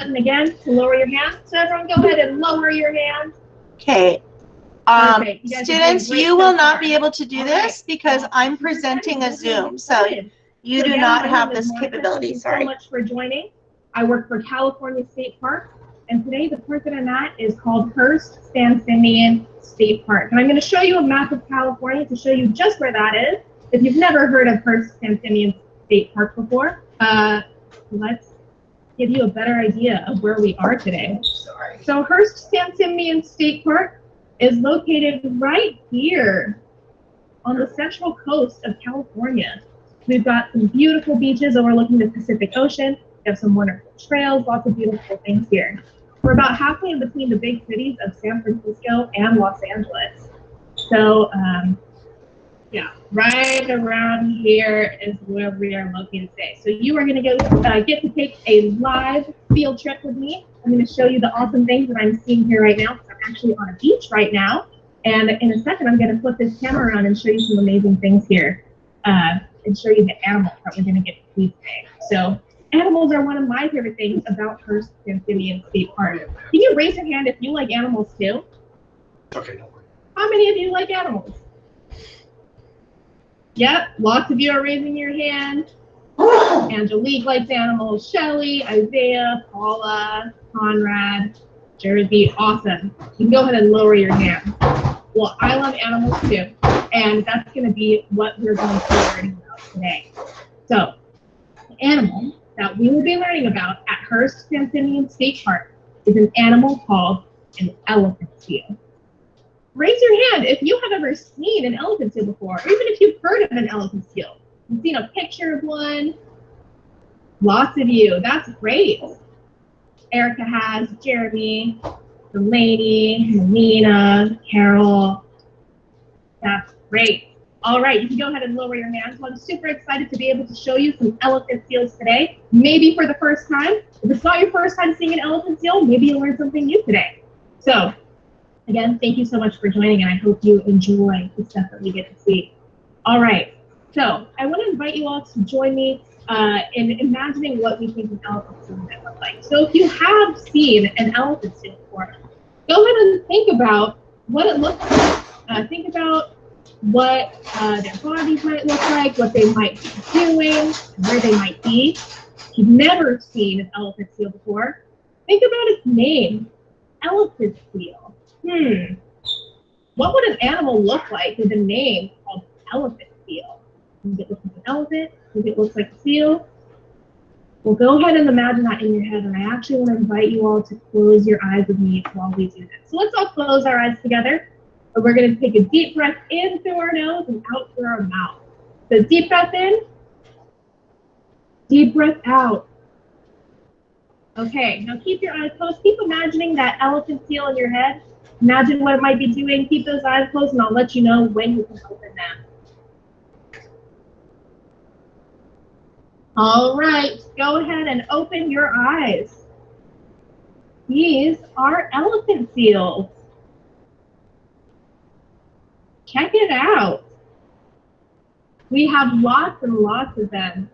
button again to lower your hand. So everyone go ahead and lower your hand. Okay. Students, you will not be able to do this because I'm presenting a Zoom, so you do not have this capability. Sorry. Thank you so much for joining. I work for California State Park, and today the park that I'm at is called Hearst Simeon State Park. And I'm going to show you a map of California to show you just where that is. If you've never heard of Hearst Simeon State Park before, let's give you a better idea of where we are today. So Hearst Simeon State Park is located right here on the central coast of California. We've got some beautiful beaches overlooking the Pacific Ocean. We have some wonderful trails, lots of beautiful things here. We're about halfway in between the big cities of San Francisco and Los Angeles. So yeah, right around here is where we are located today. So you are going to get to take a live field trip with me. I'm going to show you the awesome things that I'm seeing here right now. I'm actually on a beach right now. And in a second, I'm going to flip this camera around and show you some amazing things here and show you the animals that we're going to get to see today. So animals are one of my favorite things about Hearst Simeon State Park. Can you raise your hand if you like animals too? Okay, don't worry. How many of you like animals? Yep, lots of you are raising your hand. Angelique likes animals. Shelly, Isaiah, Paula, Conrad, Jersey, awesome. You can go ahead and lower your hand. Well, I love animals too, and that's going to be what we're going to be learning about today. So, the animal that we will be learning about at Hearst Simeon State Park is an animal called an elephant seal. Raise your hand if you have ever seen an elephant seal before, or even if you've heard of an elephant seal. You've seen a picture of one. Lots of you. That's great. Erica has, Jeremy, Delaney, Melina, Carol. That's great. All right, you can go ahead and lower your hands. Well, I'm super excited to be able to show you some elephant seals today, maybe for the first time. If it's not your first time seeing an elephant seal, maybe you'll learn something new today. So, again, thank you so much for joining, and I hope you enjoy the stuff that we get to see. All right, so I want to invite you all to join me in imagining what we think an elephant seal might look like. So if you have seen an elephant seal before, go ahead and think about what it looks like. Think about what their bodies might look like, what they might be doing, where they might be. If you've never seen an elephant seal before, think about its name, elephant seal. What would an animal look like with a name called elephant seal? Does it look like an elephant? Does it look like a seal? Well, go ahead and imagine that in your head, and I actually want to invite you all to close your eyes with me while we do this. So let's all close our eyes together, and we're going to take a deep breath in through our nose and out through our mouth. So deep breath in, deep breath out. Okay, now keep your eyes closed. Keep imagining that elephant seal in your head. Imagine what it might be doing. Keep those eyes closed, and I'll let you know when you can open them. All right, go ahead and open your eyes. These are elephant seals. Check it out. We have lots and lots of them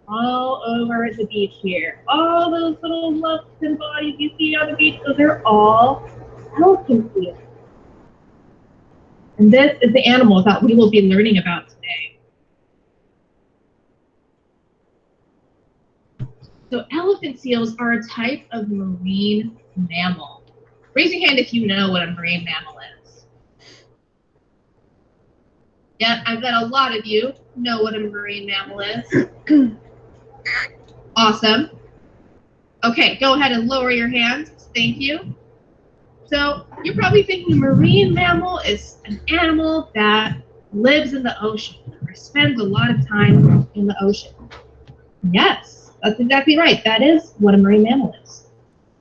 all over the beach here. All those little lumps and bodies you see on the beach, those are all elephant seals. And this is the animal that we will be learning about today. So elephant seals are a type of marine mammal. Raise your hand if you know what a marine mammal is. Yeah, I bet a lot of you know what a marine mammal is. Awesome. Okay, go ahead and lower your hands. Thank you. So you're probably thinking a marine mammal is an animal that lives in the ocean or spends a lot of time in the ocean. Yes. That's exactly right. That is what a marine mammal is.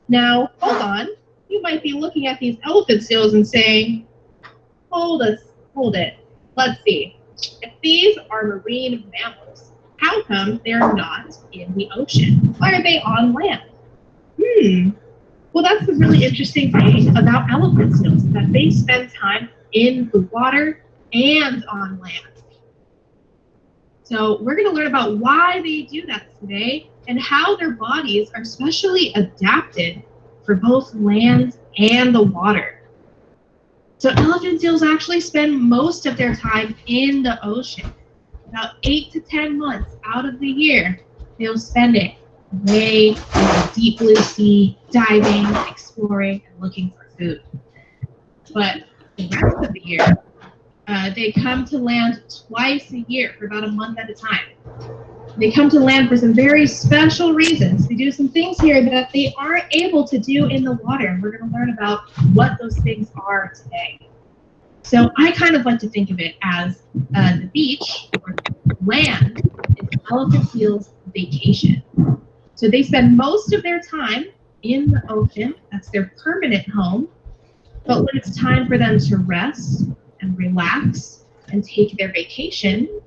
Now, hold on. You might be looking at these elephant seals and saying, hold it. Let's see. If these are marine mammals, how come they're not in the ocean? Why are they on land? Well, that's the really interesting thing about elephant seals, that they spend time in the water and on land. So we're going to learn about why they do that today and how their bodies are specially adapted for both land and the water. So elephant seals actually spend most of their time in the ocean. About 8 to 10 months out of the year, they'll spend it way in the deep blue sea, diving, exploring, and looking for food. But the rest of the year, they come to land twice a year for about a month at a time. They come to land for some very special reasons. They do some things here that they aren't able to do in the water. And we're going to learn about what those things are today. So I kind of like to think of it as the beach or land is elephant seals' vacation. So they spend most of their time in the ocean. That's their permanent home. But when it's time for them to rest and relax and take their vacation,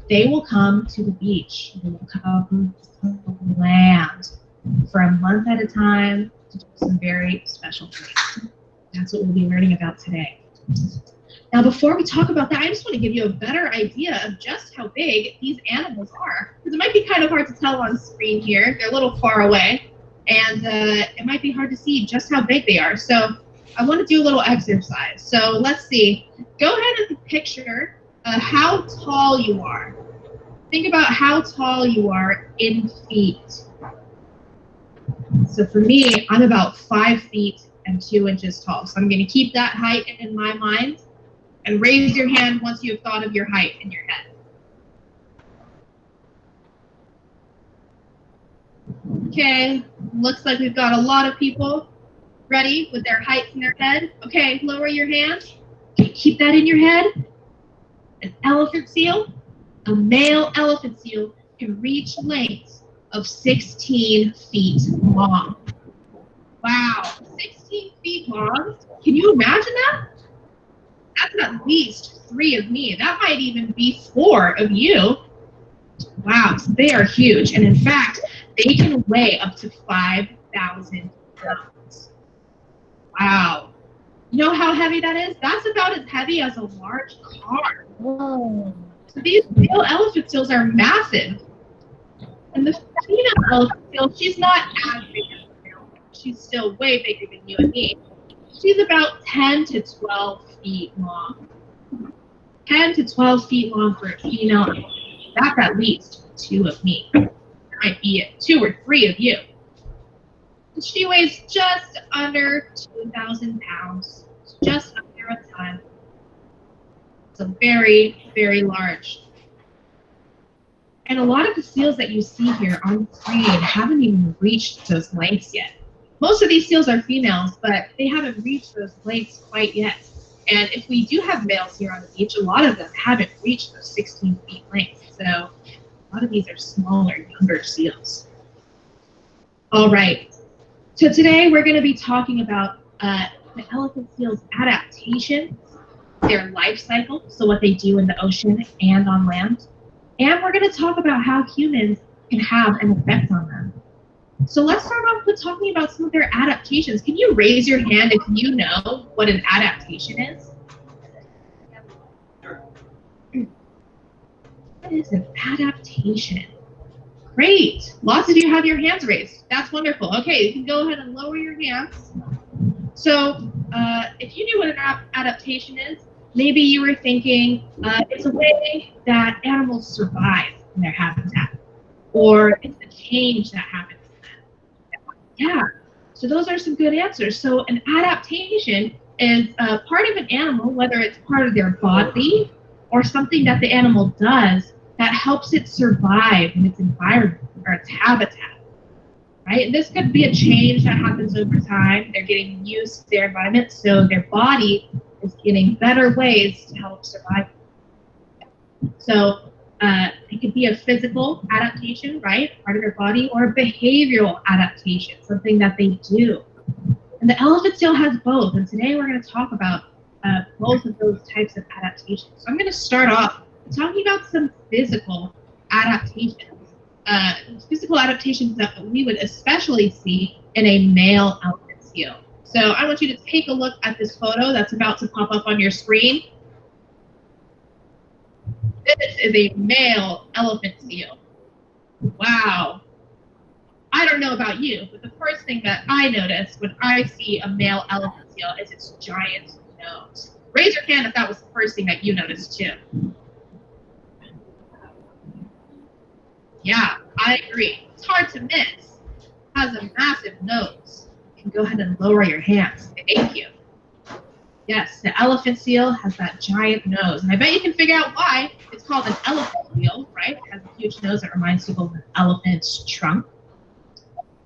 they will come to the beach. They will come to land for a month at a time to do some very special things. That's what we'll be learning about today. Now, before we talk about that, I just want to give you a better idea of just how big these animals are. Because it might be kind of hard to tell on screen here. They're a little far away. And it might be hard to see just how big they are. So I want to do a little exercise. So let's see. Go ahead and picture how tall you are. Think about how tall you are in feet. So for me, I'm about 5 feet and 2 inches tall. So I'm going to keep that height in my mind. And raise your hand once you have thought of your height in your head. Okay, looks like we've got a lot of people ready with their heights in their head. Okay, lower your hand. Okay, keep that in your head. An elephant seal, a male elephant seal can reach lengths of 16 feet long. Wow, 16 feet long? Can you imagine that? That's at least 3 of me. That might even be 4 of you. Wow, so they are huge. And in fact, they can weigh up to 5,000 pounds. Wow. You know how heavy that is? That's about as heavy as a large car. Whoa. So these male elephant seals are massive. And the female elephant seal, she's not as big as the male. She's still way bigger than you and me. She's about 10 to 12 feet long. 10 to 12 feet long for a female. That's at least 2 of me. There might be 2 or 3 of you. She weighs just under 2,000 pounds. Just under a ton. So very, very large. And a lot of the seals that you see here on the screen haven't even reached those lengths yet. Most of these seals are females, but they haven't reached those lengths quite yet. And if we do have males here on the beach, a lot of them haven't reached those 16 feet length. So a lot of these are smaller, younger seals. All right. So today we're going to be talking about the elephant seal's adaptations, their life cycle, so what they do in the ocean and on land. And we're going to talk about how humans can have an effect on them. So let's start off with talking about some of their adaptations. Can you raise your hand if you know what an adaptation is? What is an adaptation? Great. Lots of you have your hands raised. That's wonderful. Okay, you can go ahead and lower your hands. So if you knew what an adaptation is, maybe you were thinking it's a way that animals survive in their habitat, or it's a change that happens. Yeah, so those are some good answers. So an adaptation is part of an animal, whether it's part of their body or something that the animal does that helps it survive in its environment or its habitat, right? And this could be a change that happens over time. They're getting used to their environment, so their body is getting better ways to help survive. So it could be a physical adaptation, right, part of their body, or a behavioral adaptation, something that they do. And the elephant seal has both, and today we're going to talk about both of those types of adaptations. So I'm going to start off talking about some physical adaptations, physical adaptations that we would especially see in a male elephant seal. So I want you to take a look at this photo that's about to pop up on your screen. This is a male elephant seal. Wow. I don't know about you, but the first thing that I notice when I see a male elephant seal is its giant nose. Raise your hand if that was the first thing that you noticed too. Yeah, I agree. It's hard to miss. It has a massive nose. You can go ahead and lower your hands. Thank you. Yes, the elephant seal has that giant nose. And I bet you can figure out why. It's called an elephant seal, right? It has a huge nose that reminds people of an elephant's trunk.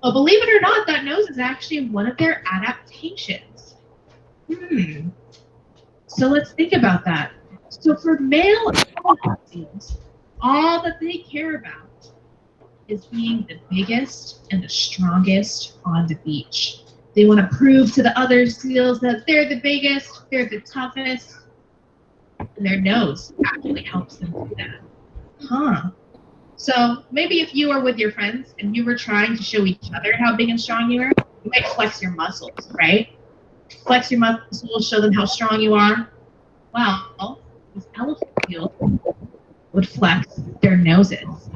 Well, believe it or not, that nose is actually one of their adaptations. So let's think about that. So for male elephant seals, all that they care about is being the biggest and the strongest on the beach. They want to prove to the other seals that they're the biggest, they're the toughest, and their nose actually helps them do that. So maybe if you were with your friends and you were trying to show each other how big and strong you are, you might flex your muscles, right? Flex your muscles, show them how strong you are. Well, these elephant seals would flex their noses.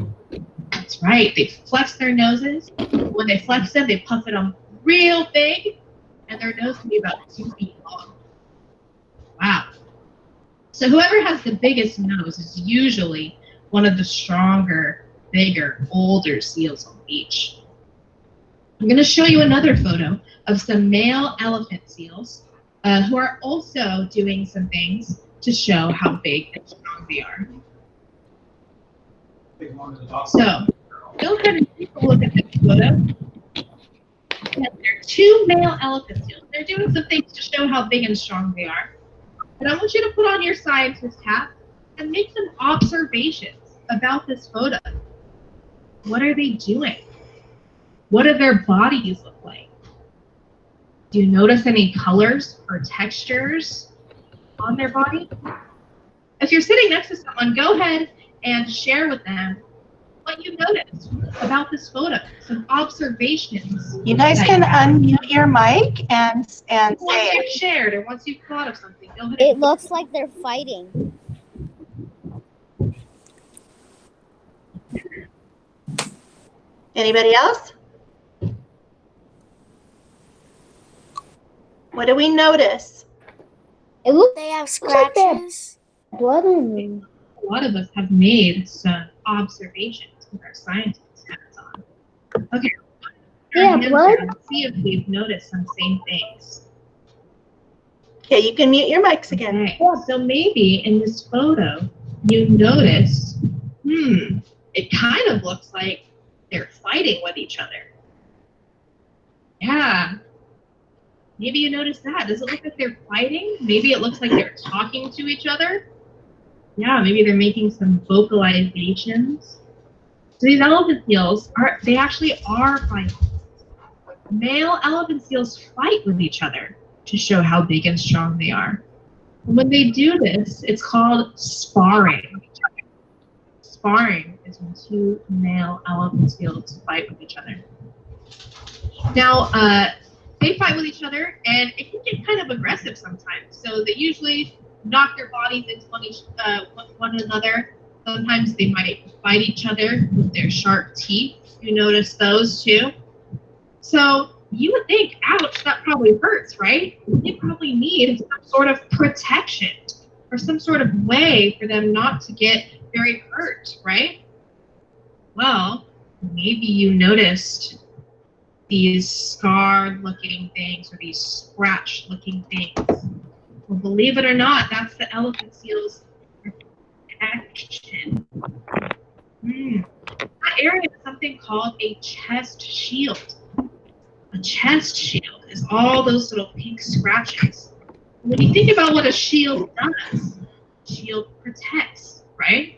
That's right, they flex their noses. When they flex them, they puff it on real big, and their nose can be about 2 feet long. Wow. So whoever has the biggest nose is usually one of the stronger, bigger, older seals on the beach. I'm going to show you another photo of some male elephant seals who are also doing some things to show how big and strong they are. So, go ahead and take a look at this photo. There are 2 male elephant seals. They're doing some things to show how big and strong they are. And I want you to put on your scientist hat and make some observations about this photo. What are they doing? What do their bodies look like? Do you notice any colors or textures on their body? If you're sitting next to someone, go ahead and share with them what you noticed about this photo, some observations. You guys can unmute your mic and say once you've it. shared or once you've thought of something, go ahead. It looks like they're fighting. Anybody else? What do we notice? It looks They have scratches. blood on them. A lot of us have made some observations with our scientists' hats on. Okay. Yeah, blood. Let's see if we've noticed some same things. Okay, you can mute your mics again. Okay. So maybe in this photo, you notice, it kind of looks like they're fighting with each other. Yeah. Maybe you notice that. Does it look like they're fighting? Maybe it looks like they're talking to each other. Yeah, maybe they're making some vocalizations. So these elephant seals they actually are fighting. Male elephant seals fight with each other to show how big and strong they are. And when they do this, it's called sparring. Sparring is when 2 male elephant seals fight with each other. Now, they fight with each other, and it can get kind of aggressive sometimes. So they usually knock their bodies into one another. Sometimes they might bite each other with their sharp teeth. You notice those too. So you would think, ouch, that probably hurts, right? They probably need some sort of protection or some sort of way for them not to get very hurt, right? Well, maybe you noticed these scarred looking things or these scratched looking things. Well, believe it or not, that's the elephant seal's protection. That area is something called a chest shield. A chest shield is all those little pink scratches. When you think about what a shield does, a shield protects, right?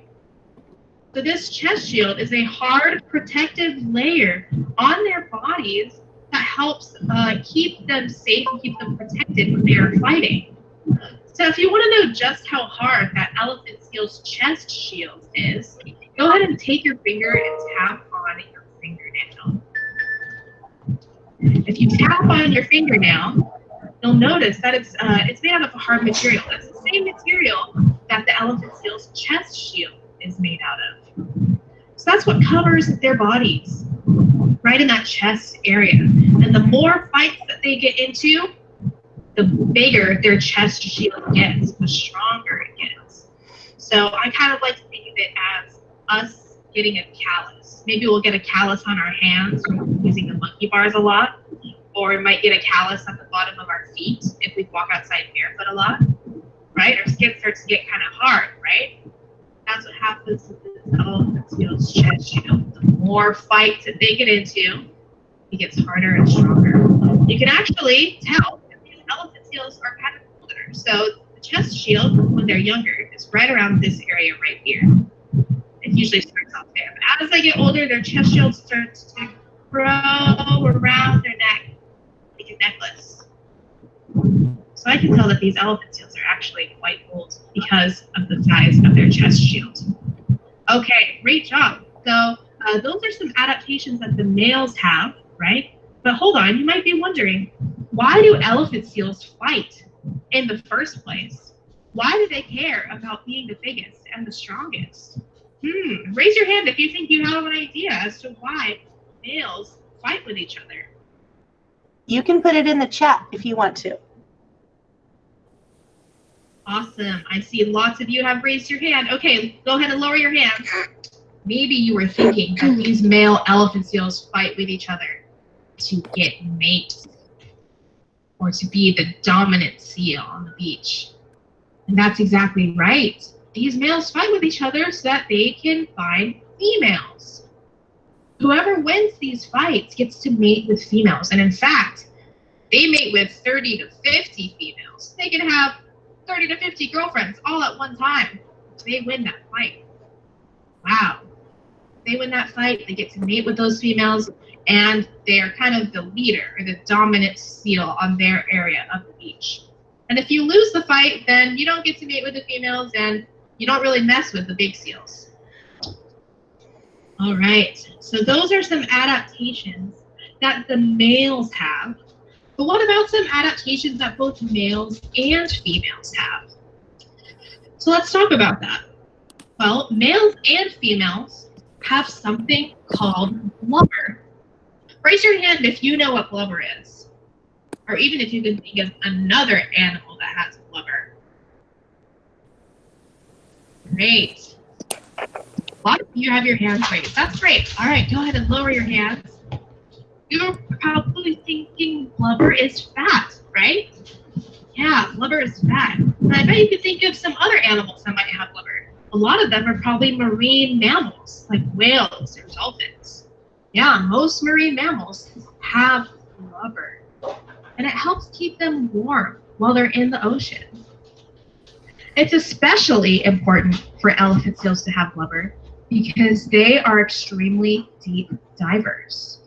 So this chest shield is a hard protective layer on their bodies that helps keep them safe and keep them protected when they are fighting. So if you want to know just how hard that elephant seal's chest shield is, go ahead and take your finger and tap on your fingernail. If you tap on your fingernail, you'll notice that it's made out of a hard material. That's the same material that the elephant seal's chest shield is made out of. So that's what covers their bodies, right in that chest area. And the more fights that they get into, the bigger their chest shield gets, the stronger it gets. So I kind of like to think of it as us getting a callus. Maybe we'll get a callus on our hands from using the monkey bars a lot, or we might get a callus at the bottom of our feet if we walk outside barefoot a lot, right? Our skin starts to get kind of hard, right? That's what happens with this elephant seal's chest shield. The more fights that they get into, it gets harder and stronger. You can actually tell that these elephant seals are kind of older. So the chest shield, when they're younger, is right around this area right here. It usually starts off there. But as they get older, their chest shield starts to grow around their neck like a necklace. So I can tell that these elephant seals are actually quite old because of the size of their chest shield. Okay, great job. So those are some adaptations that the males have, right? But hold on, you might be wondering, why do elephant seals fight in the first place? Why do they care about being the biggest and the strongest? Raise your hand if you think you have an idea as to why males fight with each other. You can put it in the chat if you want to. Awesome. I see lots of you have raised your hand. Okay, go ahead and lower your hand. Maybe you were thinking that these male elephant seals fight with each other to get mates or to be the dominant seal on the beach. And that's exactly right. These males fight with each other so that they can find females. Whoever wins these fights gets to mate with females. And in fact, they mate with 30 to 50 females. They can have 30 to 50 girlfriends all at one time. They win that fight. Wow. They win that fight, they get to mate with those females, and they're kind of the leader or the dominant seal on their area of the beach. And if you lose the fight, then you don't get to mate with the females and you don't really mess with the big seals. All right, so those are some adaptations that the males have. But what about some adaptations that both males and females have? So let's talk about that. Well, males and females have something called blubber. Raise your hand if you know what blubber is, or even if you can think of another animal that has blubber. Great. A lot of you have your hands raised. That's great. All right, go ahead and lower your hands. You're probably thinking blubber is fat, right? Yeah, blubber is fat. And I bet you could think of some other animals that might have blubber. A lot of them are probably marine mammals, like whales or dolphins. Yeah, most marine mammals have blubber. And it helps keep them warm while they're in the ocean. It's especially important for elephant seals to have blubber because they are extremely deep divers.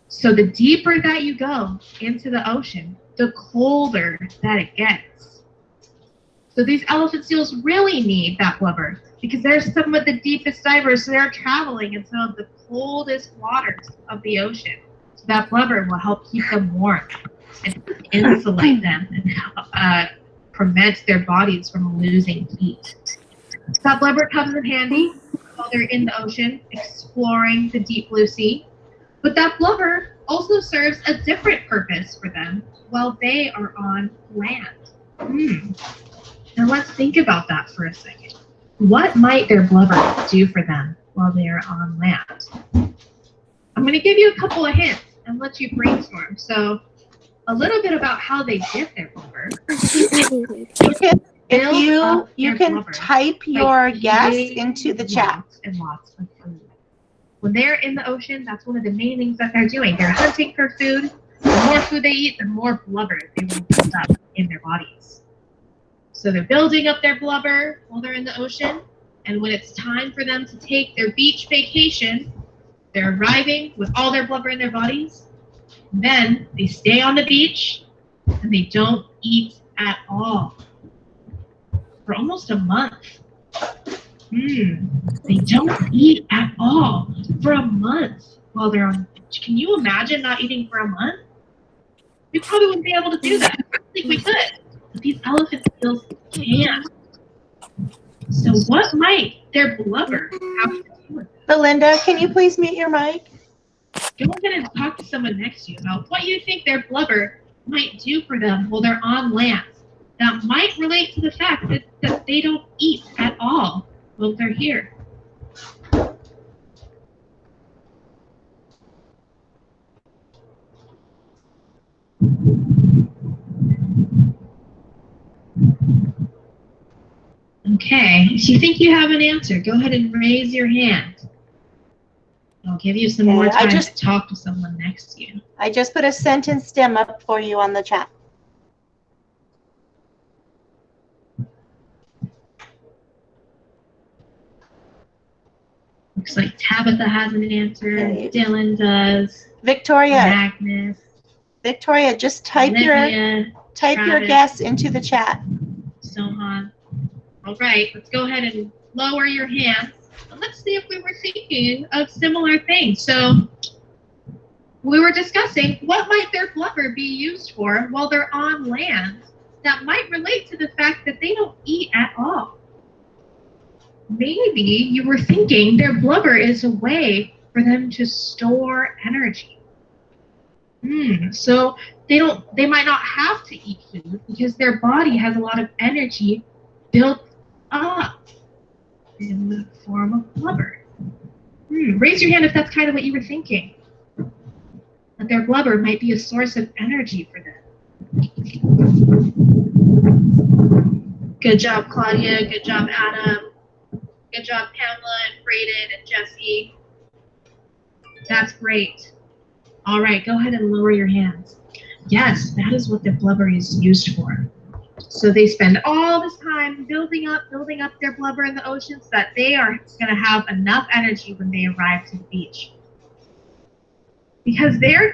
So the deeper that you go into the ocean, the colder that it gets. So these elephant seals really need that blubber because they're some of the deepest divers. So they're traveling in some of the coldest waters of the ocean. So that blubber will help keep them warm and insulate them and prevent their bodies from losing heat. So that blubber comes in handy while they're in the ocean exploring the deep blue sea. But that blubber also serves a different purpose for them while they are on land. Now let's think about that for a second. What might their blubber do for them while they are on land? I'm going to give you a couple of hints and let you brainstorm. So a little bit about how they get their blubber. You can type your guess into the chat. And lots of food. When they're in the ocean, that's one of the main things that they're doing. They're hunting for food. The more food they eat, the more blubber they will build up in their bodies. So they're building up their blubber while they're in the ocean. And when it's time for them to take their beach vacation, they're arriving with all their blubber in their bodies. Then they stay on the beach and they don't eat at all for almost a month. They don't eat at all for a month while they're on the beach. Can you imagine not eating for a month? We probably wouldn't be able to do that. I don't think we could. But these elephant seals can. So what might their blubber have to do with it? Belinda, can you please mute your mic? Go ahead and talk to someone next to you about what you think their blubber might do for them while they're on land. That might relate to the fact that they don't eat at all while they're here. Okay, if you think you have an answer, go ahead and raise your hand. I'll give you some more time to talk to someone next to you. I just put a sentence stem up for you on the chat. Looks like Tabitha has an answer. Okay. Dylan does. Victoria. Agnes. Victoria, just type Olivia, your guess into the chat. Sohan. All right, let's go ahead and lower your hands. And let's see if we were thinking of similar things. So we were discussing what might their blubber be used for while they're on land that might relate to the fact that they don't eat at all. Maybe you were thinking their blubber is a way for them to store energy. So they might not have to eat food because their body has a lot of energy built up in the form of blubber. Raise your hand if that's kind of what you were thinking. That their blubber might be a source of energy for them. Good job, Claudia. Good job, Adam. Good job, Pamela and Braden and Jesse. That's great. All right, go ahead and lower your hands. Yes, that is what their blubber is used for. So they spend all this time building up their blubber in the ocean so that they are going to have enough energy when they arrive to the beach. Because their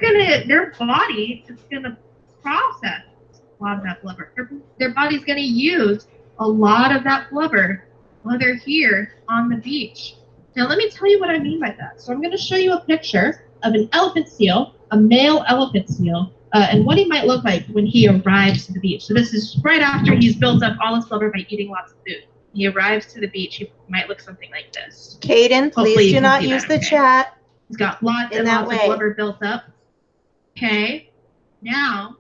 body is going to process a lot of that blubber. Their body's going to use a lot of that blubber while they're here on the beach. Now let me tell you what I mean by that. So I'm going to show you a picture of an elephant seal, a male elephant seal, and what he might look like when he arrives to the beach. So this is right after he's built up all his blubber by eating lots of food. He arrives to the beach, he might look something like this. Caden, please do not use the chat. He's got lots and lots of blubber built up. Okay, now,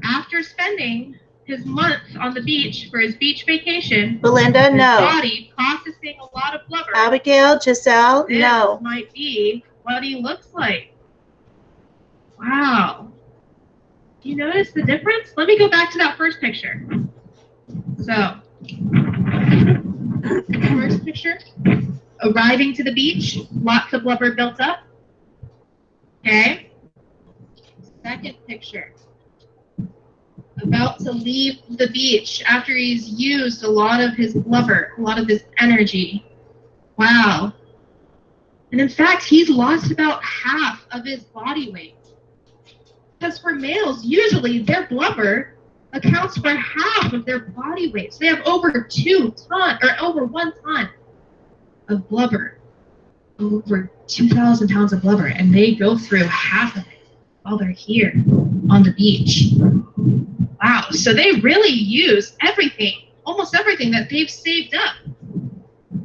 after spending his month on the beach for his beach vacation, Belinda, no. His body processing a lot of blubber. Abigail, Giselle, this no. might be what he looks like. Wow. Do you notice the difference? Let me go back to that first picture. So, first picture, arriving to the beach, lots of blubber built up. Okay. Second picture, about to leave the beach after he's used a lot of his blubber, a lot of his energy. Wow. And in fact, he's lost about half of his body weight. Because for males, usually their blubber accounts for half of their body weight. So they have over 2 tons, or over 1 ton of blubber. Over 2,000 pounds of blubber. And they go through half of it while they're here on the beach. Wow. So they really use everything, almost everything that they've saved up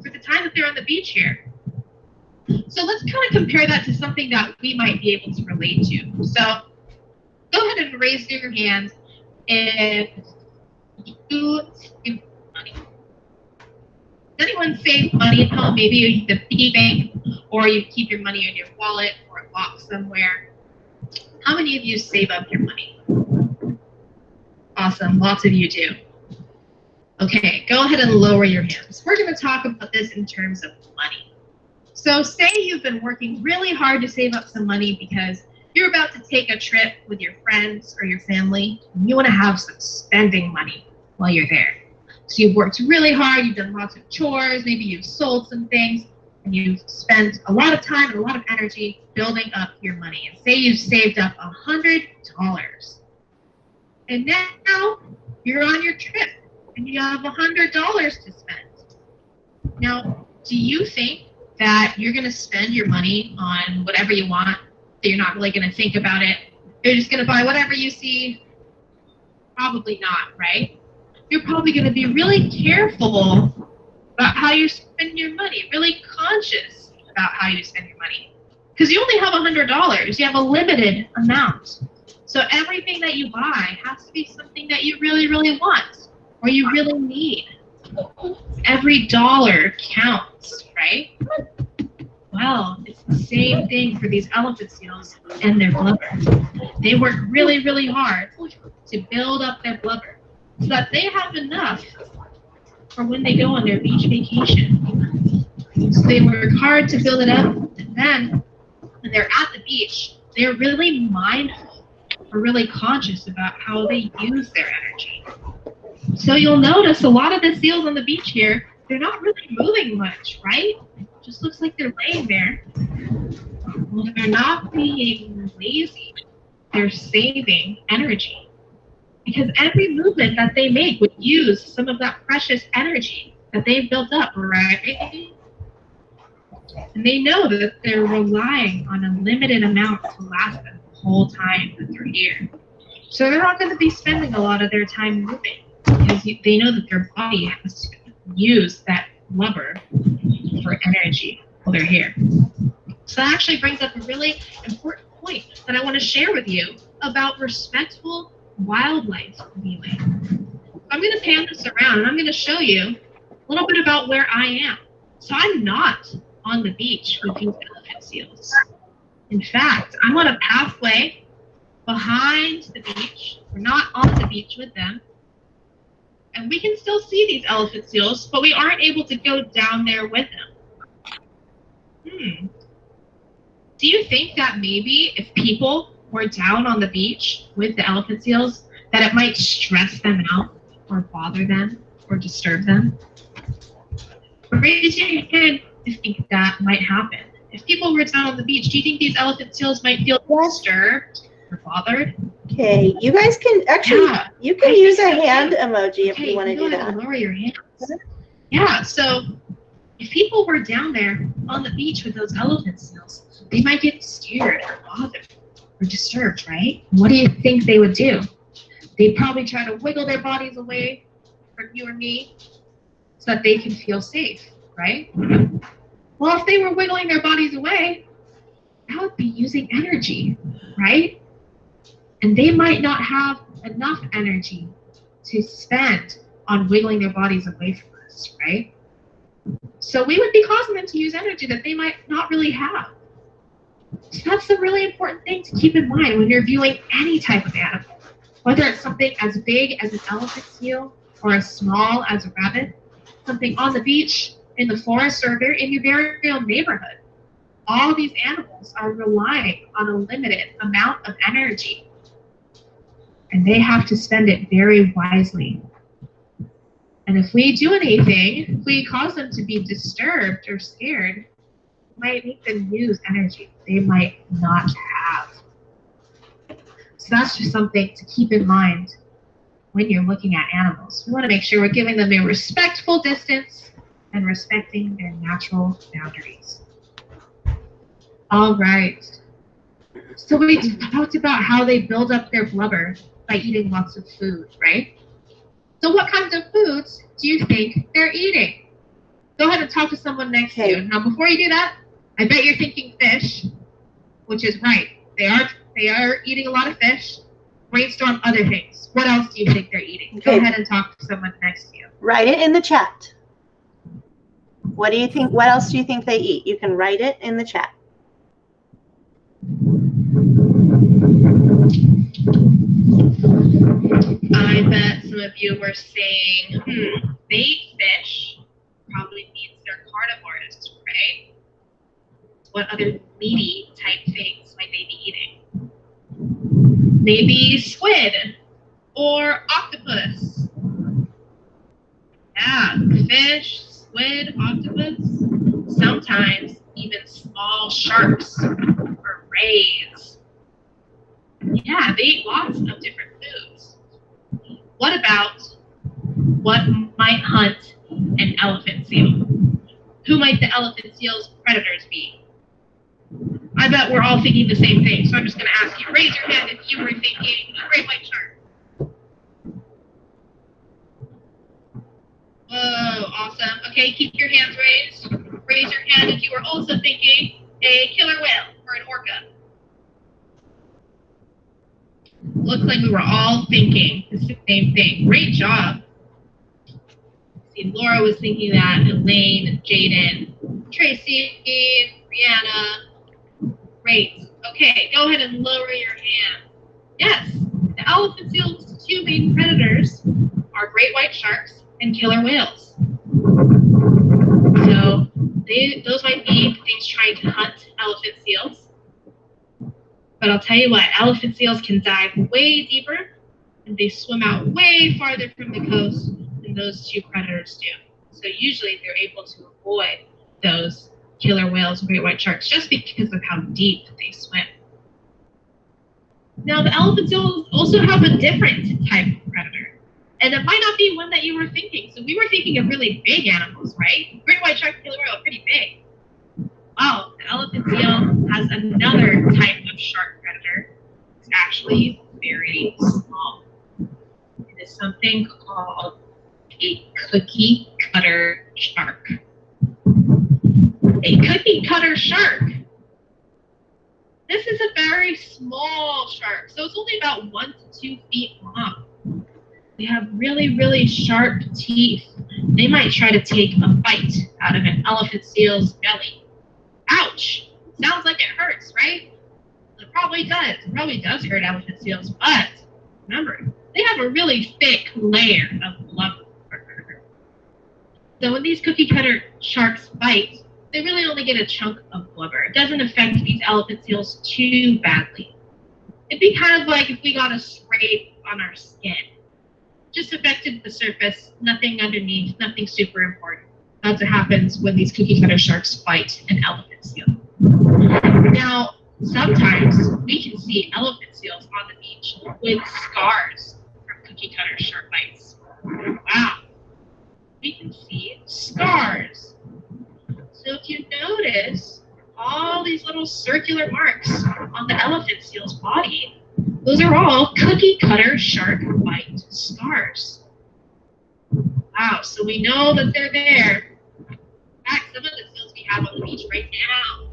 for the time that they're on the beach here. So let's kind of compare that to something that we might be able to relate to. So go ahead and raise your hand if you save money. Does anyone save money at home? Maybe you use the piggy bank, or you keep your money in your wallet or a box somewhere. How many of you save up your money? Awesome, lots of you do. Okay, go ahead and lower your hands. We're going to talk about this in terms of money. So say you've been working really hard to save up some money because you're about to take a trip with your friends or your family, and you want to have some spending money while you're there. So you've worked really hard, you've done lots of chores, maybe you've sold some things, and you've spent a lot of time and a lot of energy building up your money. And say you've saved up $100. And now you're on your trip, and you have $100 to spend. Now, do you think that you're going to spend your money on whatever you want, that you're not really going to think about it? You're just going to buy whatever you see? Probably not, right? you're probably going to be really careful about how you spend your money, really conscious about how you spend your money. Because you only have $100. You have a limited amount. So everything that you buy has to be something that you really, really want or you really need. Every dollar counts, right? Well, it's the same thing for these elephant seals and their blubber. They work really, really hard to build up their blubber so that they have enough for when they go on their beach vacation. So they work hard to build it up, and then when they're at the beach, they're really mindful or really conscious about how they use their energy. So you'll notice a lot of the seals on the beach here, they're not really moving much, right? It just looks like they're laying there. Well, they're not being lazy. They're saving energy. Because every movement that they make would use some of that precious energy that they've built up, right? And they know that they're relying on a limited amount to last them the whole time that they're here. So they're not going to be spending a lot of their time moving because they know that their body has to use that blubber for energy while they're here. So that actually brings up a really important point that I want to share with you about respectful wildlife viewing. I'm going to pan this around and I'm going to show you a little bit about where I am. So I'm not on the beach with these elephant seals. In fact, I'm on a pathway behind the beach. We're not on the beach with them. And we can still see these elephant seals, but we aren't able to go down there with them. Do you think that maybe if people were down on the beach with the elephant seals, that it might stress them out or bother them or disturb them? Raise your hand if you think that might happen. If people were down on the beach, do you think these elephant seals might feel disturbed or bothered? Okay, you guys can actually, you can use a hand emoji if you want to do that. Lower your hands. Yeah, so if people were down there on the beach with those elephant seals, they might get scared or bothered or disturbed, right? What do you think they would do? They'd probably try to wiggle their bodies away from you or me so that they can feel safe, right? Well, if they were wiggling their bodies away, that would be using energy, right? And they might not have enough energy to spend on wiggling their bodies away from us, right? So we would be causing them to use energy that they might not really have. So that's a really important thing to keep in mind when you're viewing any type of animal, whether it's something as big as an elephant seal or as small as a rabbit, something on the beach, in the forest, or in your very own neighborhood. All these animals are relying on a limited amount of energy, and they have to spend it very wisely. And if we do anything, if we cause them to be disturbed or scared, it might make them use energy they might not have. So that's just something to keep in mind when you're looking at animals. We want to make sure we're giving them a respectful distance and respecting their natural boundaries. All right. So we talked about how they build up their blubber by eating lots of food, right? So what kinds of foods do you think they're eating? Go ahead and talk to someone next to you. Now, before you do that, I bet you're thinking fish, which is right. They are eating a lot of fish. Brainstorm other things. What else do you think they're eating? Okay. Go ahead and talk to someone next to you. Write it in the chat. What do you think? What else do you think they eat? You can write it in the chat. I bet some of you were saying, they eat fish. Probably means they're carnivores, right? What other meaty type things might they be eating? Maybe squid or octopus. Yeah, fish, squid, octopus. Sometimes even small sharks or rays. Yeah, they eat lots of different foods. What about what might hunt an elephant seal? Who might the elephant seal's predators be? I bet we're all thinking the same thing, so I'm just going to ask you, raise your hand if you were thinking a great white shark. Oh, awesome. Okay, keep your hands raised. Raise your hand if you were also thinking a killer whale or an orca. Looks like we were all thinking the same thing. Great job. See, Laura was thinking that, Elaine, Jaden, Tracy, Brianna. Great. Okay, go ahead and lower your hand. Yes, the elephant seal's two main predators are great white sharks and killer whales. So those might be things trying to hunt elephant seals. But I'll tell you what, elephant seals can dive way deeper and they swim out way farther from the coast than those two predators do. So usually they're able to avoid those killer whales and great white sharks just because of how deep they swim. Now the elephant seals also have a different type of predator. And it might not be one that you were thinking. So we were thinking of really big animals, right? Great white shark, killer whale, pretty big. Wow, the elephant seal has another type of shark predator. It's actually very small. It is something called a cookie cutter shark. A cookie cutter shark. This is a very small shark, so it's only about 1 to 2 feet long. They have really, really sharp teeth. They might try to take a bite out of an elephant seal's belly. Ouch! Sounds like it hurts, right? It probably does. It probably does hurt elephant seals, but remember, they have a really thick layer of blubber. So when these cookie cutter sharks bite, they really only get a chunk of blubber. It doesn't affect these elephant seals too badly. It'd be kind of like if we got a scrape on our skin. Just affected the surface, nothing underneath, nothing super important. That's what happens when these cookie cutter sharks fight an elephant seal. Now, sometimes we can see elephant seals on the beach with scars from cookie cutter shark bites. Wow. We can see scars. So if you notice all these little circular marks on the elephant seal's body, those are all cookie cutter shark bite scars. Wow, so we know that they're there. In fact, some of the seals we have on the beach right now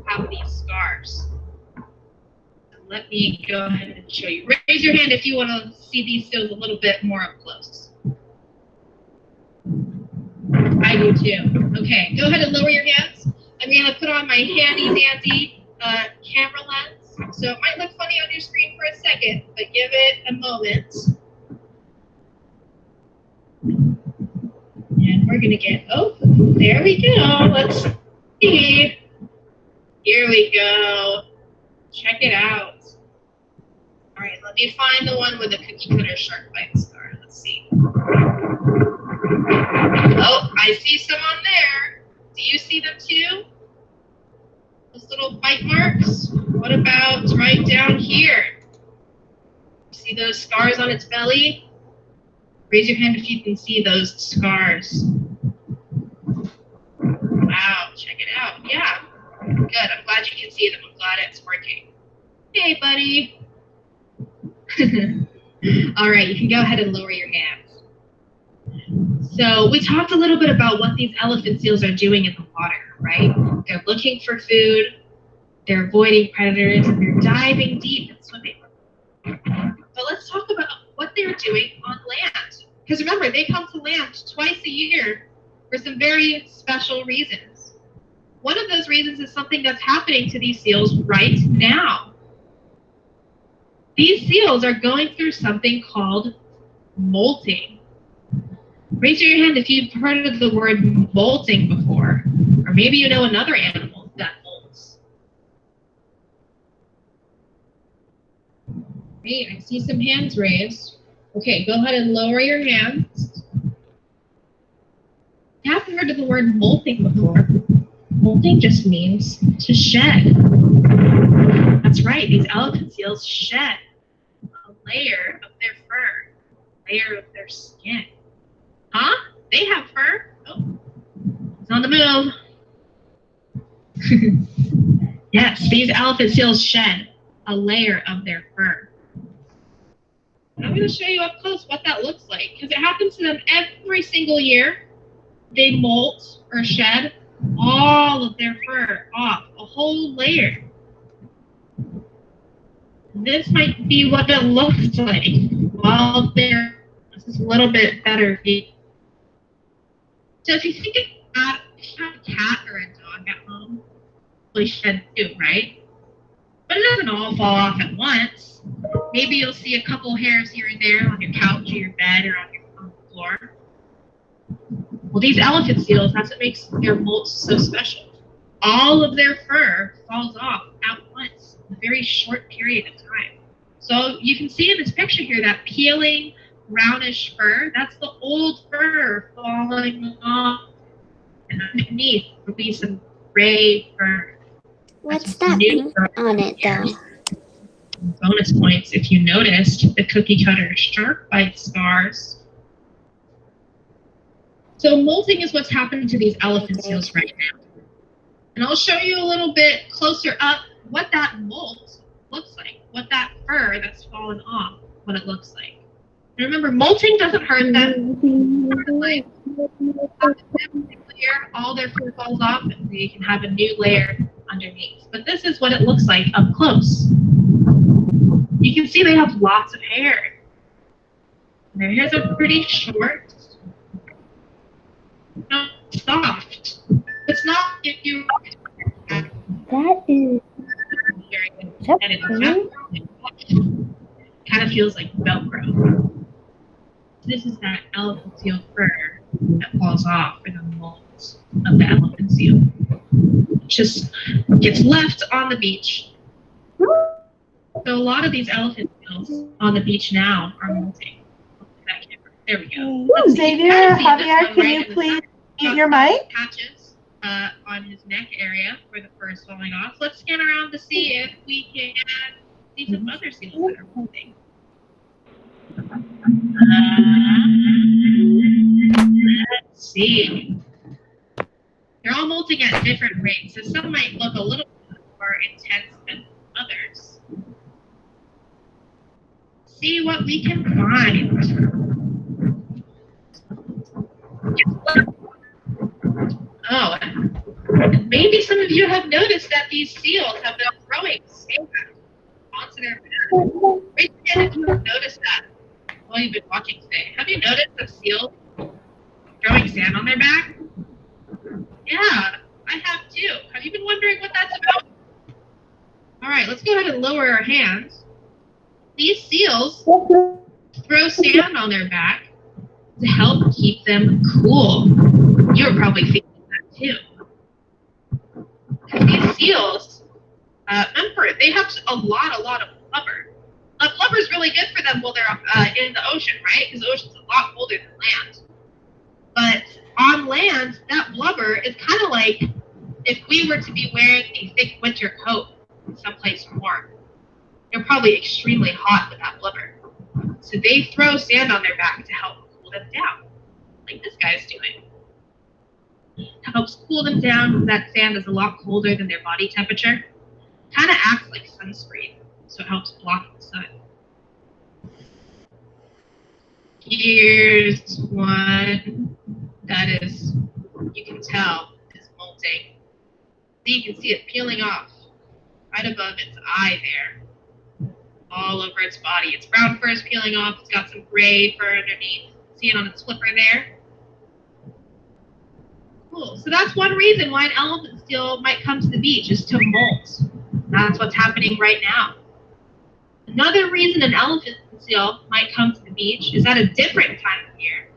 have these scars. So let me go ahead and show you. Raise your hand if you want to see these seals a little bit more up close. I do too. Okay, go ahead and lower your hands. I'm going to put on my handy dandy camera lens. So it might look funny on your screen for a second, but give it a moment. And we're going to get, oh, there we go. Let's see. Here we go. Check it out. All right, let me find the one with the cookie cutter shark bite scar. Let's see. Oh, I see some on there. Do you see them too? Those little bite marks? What about right down here? See those scars on its belly? Raise your hand if you can see those scars. Wow, check it out. Yeah, good. I'm glad you can see them. I'm glad it's working. Hey, buddy. All right, you can go ahead and lower your hands. So we talked a little bit about what these elephant seals are doing in the water, right? They're looking for food, they're avoiding predators, and they're diving deep and swimming. But let's talk about what they're doing on land. Because remember, they come to land twice a year for some very special reasons. One of those reasons is something that's happening to these seals right now. These seals are going through something called molting. Raise your hand if you've heard of the word molting before, or maybe you know another animal that molts. Great, I see some hands raised. Okay, go ahead and lower your hands. You haven't heard of the word molting before. Molting just means to shed. That's right, these elephant seals shed a layer of their fur, a layer of their skin. Huh? They have fur. Oh, it's on the move. Yes, these elephant seals shed a layer of their fur. I'm going to show you up close what that looks like, because it happens to them every single year, they molt or shed all of their fur off, a whole layer. This might be what it looks like while they're, this is a little bit better view. So if you think about if you have a cat or a dog at home, they shed too, right? But it doesn't all fall off at once. Maybe you'll see a couple hairs here and there on your couch or your bed or on the floor. Well, these elephant seals, that's what makes their molts so special. All of their fur falls off at once in a very short period of time. So you can see in this picture here that peeling brownish fur, that's the old fur falling off. And underneath will be some gray fur. What's that pink on it though? Bonus points if you noticed the cookie cutter shark bite scars. So molting is what's happening to these elephant seals right now. And I'll show you a little bit closer up what that molt looks like, what that fur that's fallen off, what it looks like. And remember, molting doesn't hurt them. Like, all their fur falls off and they can have a new layer underneath. But this is what it looks like up close. You can see they have lots of hair. Their hairs are pretty short. Not soft. It's not if you That is so cool. kind of feels like Velcro. This is that elephant seal fur that falls off for the molts of the elephant seal. It just gets left on the beach. So a lot of these elephant seals on the beach now are molting. There we go. Xavier, Javier, can you please mute your mic? Patches on his neck area where the fur is falling off. Let's scan around to see if we can see some other seals that are molting. Let's see. They're all molting at different rates, so some might look a little more intense than others. See what we can find. Oh, and maybe some of you have noticed that these seals have been throwing sand onto their back. Raise your hand if you have noticed that while you've been watching today. Have you noticed the seals throwing sand on their back? Yeah, I have too. Have you been wondering what that's about? All right, let's go ahead and lower our hands. These seals throw sand on their back to help keep them cool. You're probably thinking that too. These seals, remember, they have a lot of blubber. Blubber is really good for them while they're in the ocean, right? Because the ocean's a lot colder than land. But on land, that blubber is kind of like if we were to be wearing a thick winter coat someplace warm. They're probably extremely hot with that blubber. So they throw sand on their back to help cool them down, like this guy's doing. It helps cool them down because that sand is a lot colder than their body temperature. Kind of acts like sunscreen, so it helps block the sun. Here's one that is, you can tell, is molting. So you can see it peeling off right above its eye there, all over its body. Its brown fur is peeling off. It's got some gray fur underneath. See it on its flipper there? Cool. So that's one reason why an elephant seal might come to the beach, is to molt. That's what's happening right now. Another reason an elephant seal might come to the beach is at a different time of year.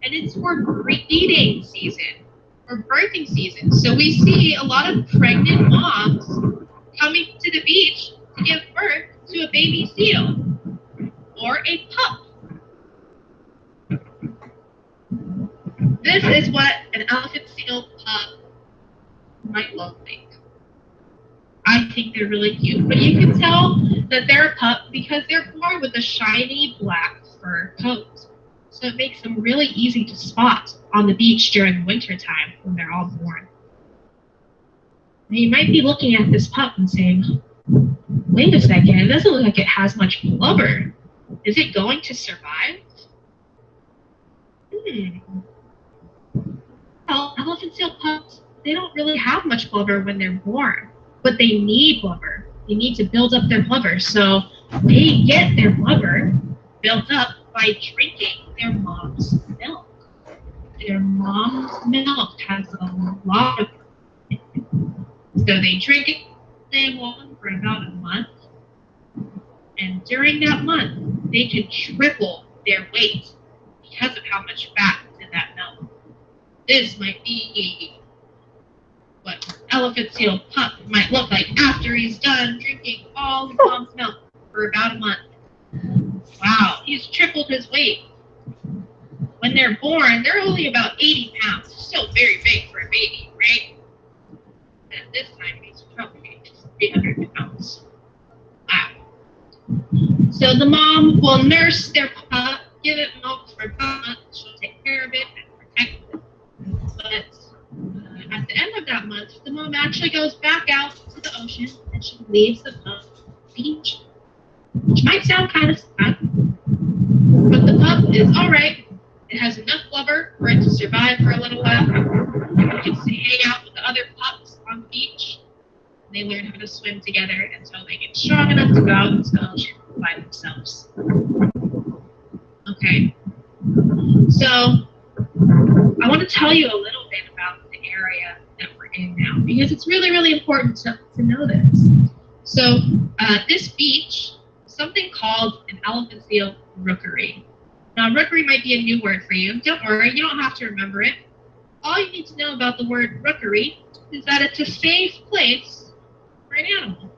And it's for breeding season, or birthing season. So we see a lot of pregnant moms coming to the beach to give birth to a baby seal or a pup. This is what an elephant seal pup might look like. I think they're really cute, but you can tell that they're a pup because they're born with a shiny black fur coat. So it makes them really easy to spot on the beach during winter time when they're all born. Now you might be looking at this pup and saying, wait a second, it doesn't look like it has much blubber. Is it going to survive? Well, elephant seal pups, they don't really have much blubber when they're born, but they need blubber. They need to build up their blubber. So they get their blubber built up by drinking their mom's milk. Their mom's milk has a lot of it. So they drink it day one for about a month. And during that month, they can triple their weight because of how much fat is in that milk. This might be what an elephant seal pup might look like after he's done drinking all his mom's milk for about a month. Wow, he's tripled his weight. When they're born, they're only about 80 pounds. Still very big for a baby, right? And this time he's probably 300 pounds. Wow. So the mom will nurse their pup, give it milk for about a month. She'll take care of it and protect it. But at the end of that month, the mom actually goes back out to the ocean and she leaves the pup on the beach. Which might sound kind of sad, but the pup is all right. It has enough blubber for it to survive for a little while. It gets to hang out with the other pups on the beach. And they learn how to swim together until they get strong enough to go out into the ocean by themselves. Okay. So I want to tell you a little bit about the area that we're in now because it's really, really important to know this. So this beach, something called an elephant seal rookery. Now, rookery might be a new word for you. Don't worry, you don't have to remember it. All you need to know about the word rookery is that it's a safe place for an animal.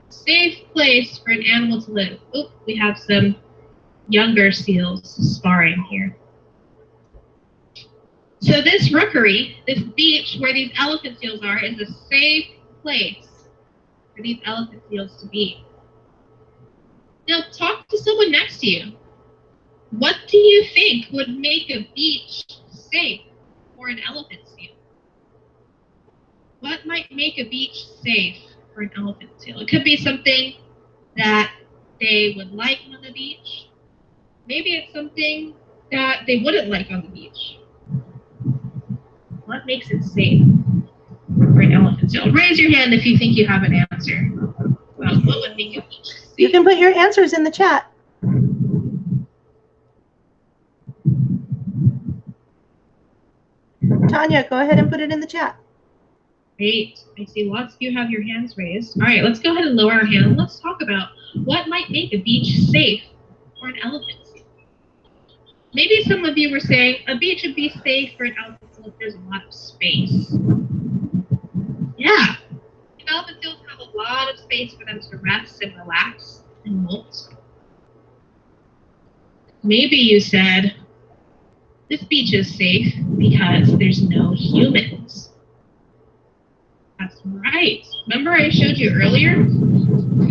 Safe place for an animal to live. Oh, we have some younger seals sparring here. So this rookery, this beach where these elephant seals are, is a safe place for these elephant seals to be. Now, talk to someone next to you. What do you think would make a beach safe for an elephant seal? What might make a beach safe for an elephant seal? It could be something that they would like on the beach. Maybe it's something that they wouldn't like on the beach. What makes it safe for an elephant seal? Raise your hand if you think you have an answer. Well, what would make a beach safe? You can put your answers in the chat. Tanya, go ahead and put it in the chat. Great. I see lots of you have your hands raised. All right, let's go ahead and lower our hand and let's talk about what might make a beach safe for an elephant seal. Maybe some of you were saying a beach would be safe for an elephant seal if there's a lot of space. Yeah. Elephant seals have a lot of space for them to rest and relax and molt. Maybe you said, this beach is safe because there's no humans. That's right. Remember I showed you earlier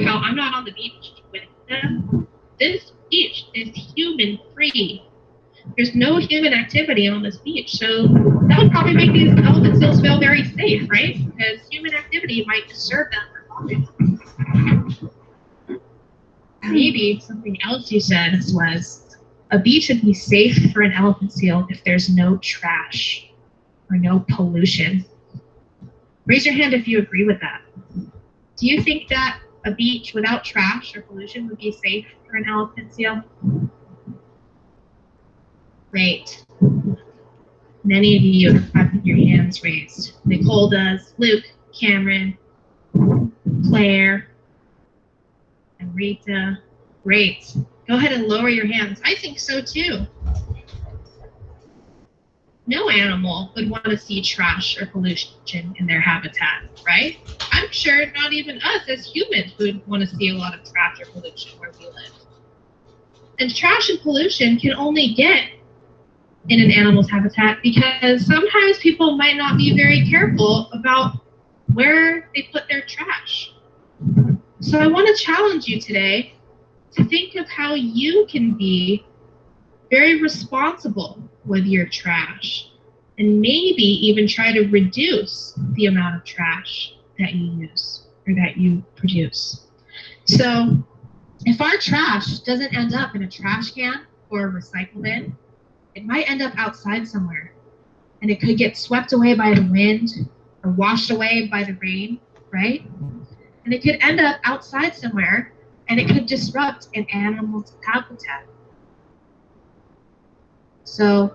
how I'm not on the beach with them? This beach is human-free. There's no human activity on this beach, so that would probably make these elephant seals feel very safe, right? Because human activity might disturb them or bother them. Maybe something else you said was a beach would be safe for an elephant seal if there's no trash or no pollution. Raise your hand if you agree with that. Do you think that a beach without trash or pollution would be safe for an elephant seal? Great. Many of you have your hands raised. Nicole does, Luke, Cameron, Claire, and Rita. Great. Go ahead and lower your hands. I think so too. No animal would want to see trash or pollution in their habitat, right? I'm sure not even us as humans would want to see a lot of trash or pollution where we live. And trash and pollution can only get in an animal's habitat because sometimes people might not be very careful about where they put their trash. So I want to challenge you today to think of how you can be very responsible with your trash and maybe even try to reduce the amount of trash that you use or that you produce. So if our trash doesn't end up in a trash can or a recycle bin, it might end up outside somewhere and it could get swept away by the wind or washed away by the rain, right? And it could end up outside somewhere, and it could disrupt an animal's habitat. So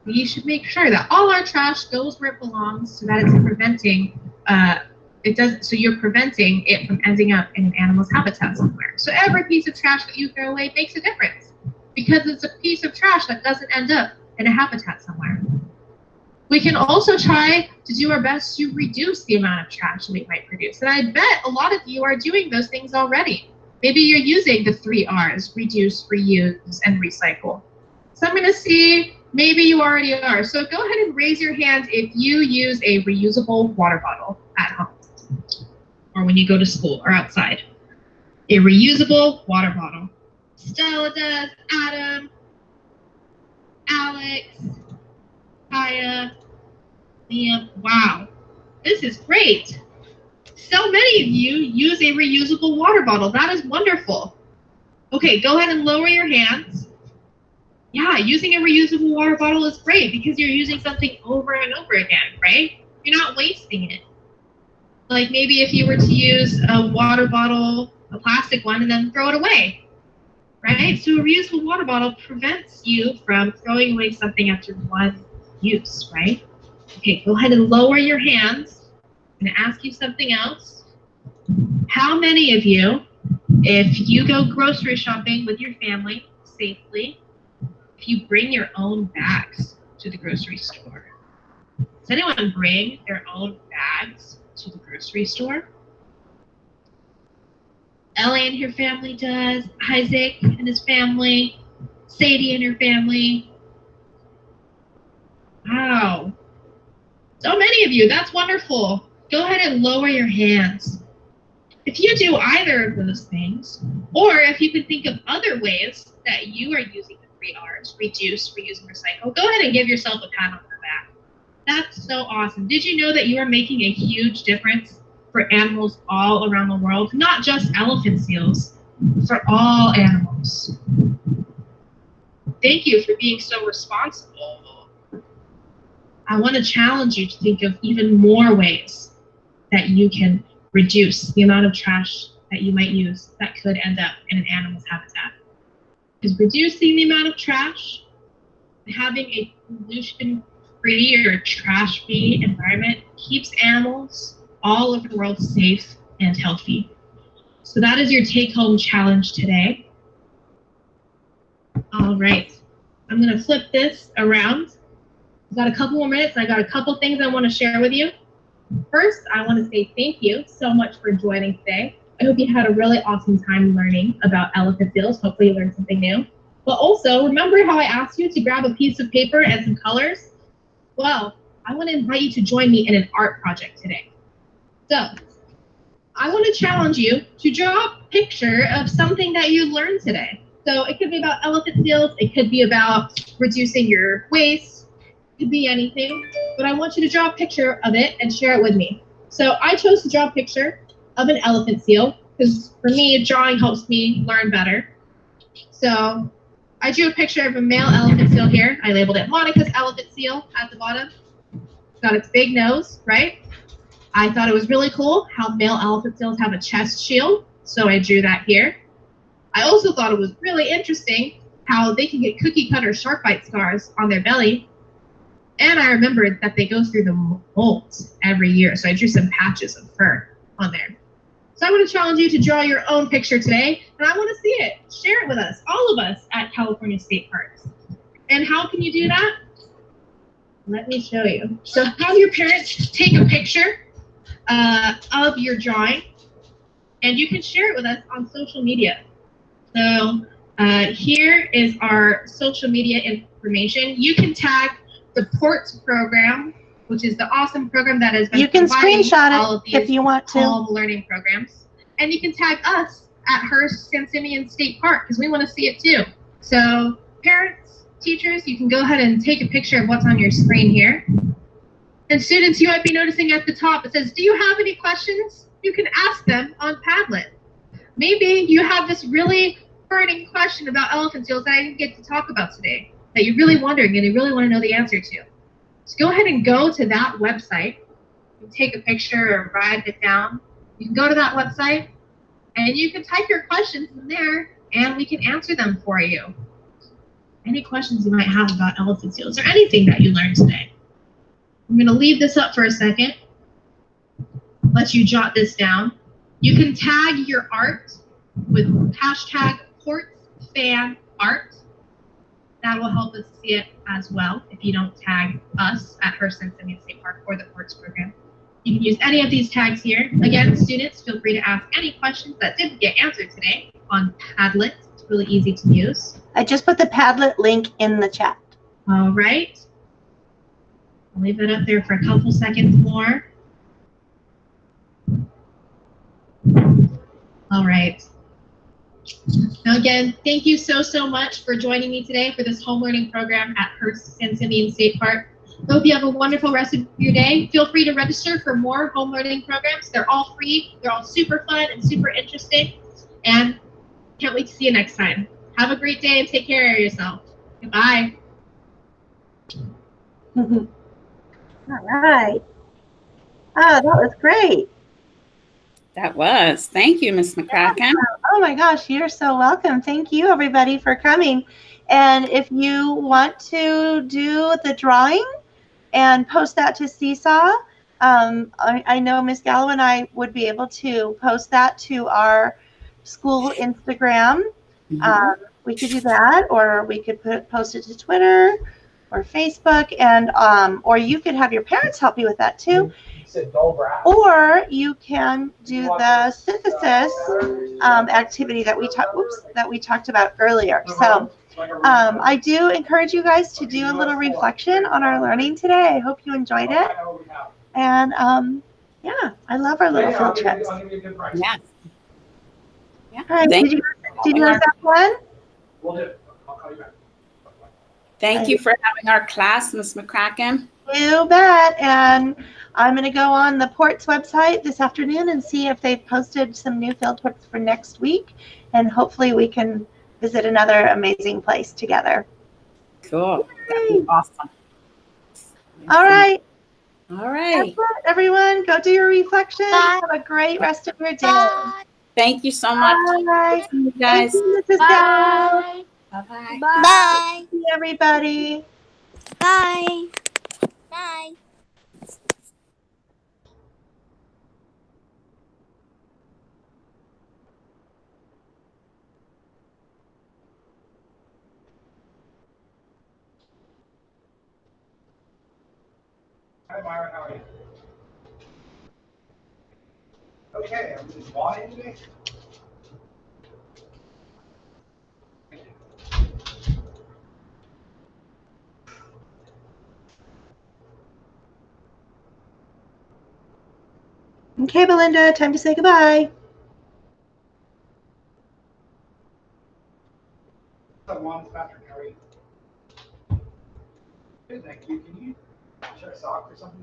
we should make sure that all our trash goes where it belongs, so that it's preventing so you're preventing it from ending up in an animal's habitat somewhere. So every piece of trash that you throw away makes a difference, because it's a piece of trash that doesn't end up in a habitat somewhere. We can also try to do our best to reduce the amount of trash we might produce. And I bet a lot of you are doing those things already. Maybe you're using the 3 R's, reduce, reuse, and recycle. So I'm going to see, maybe you already are. So go ahead and raise your hand if you use a reusable water bottle at home, or when you go to school or outside. A reusable water bottle. Stella does, Adam, Alex, Kaya, Liam. Wow, this is great. So many of you use a reusable water bottle. That is wonderful. Okay, go ahead and lower your hands. Yeah, using a reusable water bottle is great because you're using something over and over again, right? You're not wasting it. Like maybe if you were to use a water bottle, a plastic one, and then throw it away, right? So a reusable water bottle prevents you from throwing away something after one use, right? Okay, go ahead and lower your hands. I'm going to ask you something else. How many of you, if you go grocery shopping with your family safely, if you bring your own bags to the grocery store? Does anyone bring their own bags to the grocery store? Ellie and her family does. Isaac and his family. Sadie and her family. Wow. So many of you. That's wonderful. Go ahead and lower your hands. If you do either of those things, or if you can think of other ways that you are using the 3 R's, reduce, reuse, and recycle, go ahead and give yourself a pat on the back. That's so awesome. Did you know that you are making a huge difference for animals all around the world? Not just elephant seals, for all animals. Thank you for being so responsible. I want to challenge you to think of even more ways that you can reduce the amount of trash that you might use that could end up in an animal's habitat. Because reducing the amount of trash, having a pollution-free or trash-free environment keeps animals all over the world safe and healthy. So that is your take-home challenge today. All right, I'm going to flip this around. I've got a couple more minutes, and I got a couple things I want to share with you. First, I want to say thank you so much for joining today. I hope you had a really awesome time learning about elephant seals. Hopefully you learned something new. But also, remember how I asked you to grab a piece of paper and some colors? Well, I want to invite you to join me in an art project today. So, I want to challenge you to draw a picture of something that you learned today. So it could be about elephant seals, it could be about reducing your waste, it could be anything, but I want you to draw a picture of it and share it with me. So I chose to draw a picture of an elephant seal because for me, drawing helps me learn better. So I drew a picture of a male elephant seal here. I labeled it Monica's elephant seal at the bottom. It's got its big nose, right? I thought it was really cool how male elephant seals have a chest shield, so I drew that here. I also thought it was really interesting how they can get cookie cutter shark bite scars on their belly. And I remembered that they go through the molts every year, so I drew some patches of fur on there. So I want to challenge you to draw your own picture today, and I want to see it. Share it with us, all of us at California State Parks. And how can you do that? Let me show you. So have your parents take a picture of your drawing, and you can share it with us on social media. So here is our social media information. You can tag the PORTS program, which is the awesome program that has been You can screenshot all of it if you want to. all the learning programs. And you can tag us at Hearst and Simeon State Park because we want to see it too. So parents, teachers, you can go ahead and take a picture of what's on your screen here. And students, you might be noticing at the top, it says, do you have any questions? You can ask them on Padlet. Maybe you have this really burning question about elephant seals that I didn't get to talk about today, that you're really wondering and you really want to know the answer to. So go ahead and go to that website. You take a picture or write it down. You can go to that website and you can type your questions in there and we can answer them for you. Any questions you might have about elephant seals or anything that you learned today. I'm going to leave this up for a second. Let you jot this down. You can tag your art with hashtag #PortsFanArt. That will help us see it as well if you don't tag us at Hearst and Simeon State Park or the Ports program. You can use any of these tags here. Again, students, feel free to ask any questions that didn't get answered today on Padlet. It's really easy to use. I just put the Padlet link in the chat. All right. I'll leave it up there for a couple seconds more. All right. Now again, thank you so much for joining me today for this home learning program at Hearst and Simeon State Park. I hope you have a wonderful rest of your day. Feel free to register for more home learning programs. They're all free. They're all super fun and super interesting. And can't wait to see you next time. Have a great day and take care of yourself. Goodbye. All right. Oh, that was great. That was. Thank you, Ms. McCracken. Oh my gosh, you're so welcome. Thank you, everybody, for coming. And if you want to do the drawing and post that to Seesaw, I know Ms. Gallo and I would be able to post that to our school Instagram. We could do that, or we could post it to Twitter or Facebook, and or you could have your parents help you with that too. Or you can do the synthesis activity that we talked about earlier. So I do encourage you guys to do a little reflection on our learning today. I hope you enjoyed it. And yeah, I love our little field trips. Yes. Yeah. All right, did you guys have fun? We'll do it. I'll call you back. Thank you for having our class, Ms. McCracken. You bet. And I'm going to go on the Ports website this afternoon and see if they've posted some new field trips for next week. And hopefully we can visit another amazing place together. Cool. That'd be awesome. All right. All right. That's it, everyone. Go do your reflection. Bye. Have a great rest of your day. Bye. Thank you so much. Bye. See you guys. Thank you, Mrs. Gallo. Bye. Bye-bye. Bye. See you, everybody. Bye. Bye. Hi, Myra. How are you? Okay, I'm just walking today. Thank you. Okay, Belinda, time to say goodbye. What's up, Mom? Patrick, how are you? Good, thank you. Can you share a sock or something?